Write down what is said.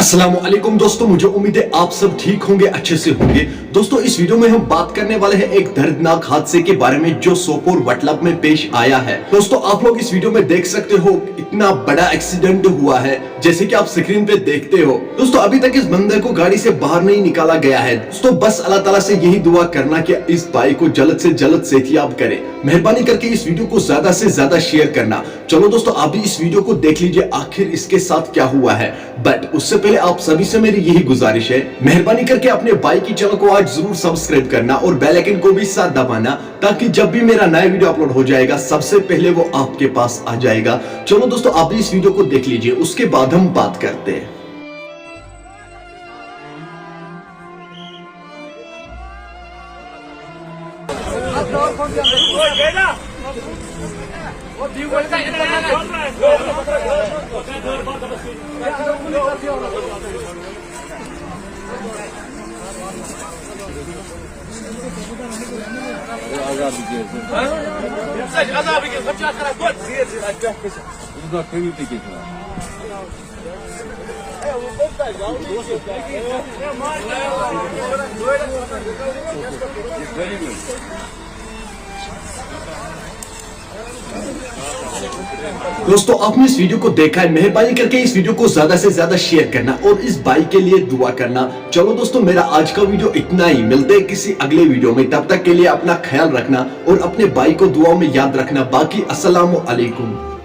अस्सलामुअलैकुम दोस्तों, मुझे उम्मीद है आप सब ठीक होंगे, अच्छे से होंगे। दोस्तों इस वीडियो में हम बात करने वाले हैं एक दर्दनाक हादसे के बारे में जो सोपोर वटलब में पेश आया है। दोस्तों आप लोग इस वीडियो में देख सकते हो इतना बड़ा एक्सीडेंट हुआ है जैसे कि आप स्क्रीन पे देखते हो। दोस्तों अभी तक इस बंदे को गाड़ी से बाहर नहीं निकाला गया है। दोस्तों बस अल्लाह ताला से यही दुआ करना कि इस भाई को जल्द से जल्द सेहतियाब करे। मेहरबानी करके इस वीडियो को ज्यादा से ज्यादा शेयर करना। चलो दोस्तों आप भी इस वीडियो को देख लीजिए आखिर इसके साथ क्या हुआ है। बट उससे पहले आप सभी से मेरी यही गुजारिश है, मेहरबानी करके अपने भाई की चैनल को आज जरूर सब्सक्राइब करना और बेल आइकन को भी साथ दबाना, ताकि जब भी मेरा नया वीडियो अपलोड हो जाएगा सबसे पहले वो आपके पास आ जाएगा। चलो दोस्तों आप भी इस वीडियो को देख लीजिए, उसके बाद हम बात करते हैं। दोस्तों आपने इस वीडियो को देखा है, मेहरबानी करके इस वीडियो को ज्यादा से ज्यादा शेयर करना और इस भाई के लिए दुआ करना। चलो दोस्तों मेरा आज का वीडियो इतना ही, मिलते हैं किसी अगले वीडियो में। तब तक के लिए अपना ख्याल रखना और अपने भाई को दुआओं में याद रखना। बाकी अस्सलामु अलैकुम।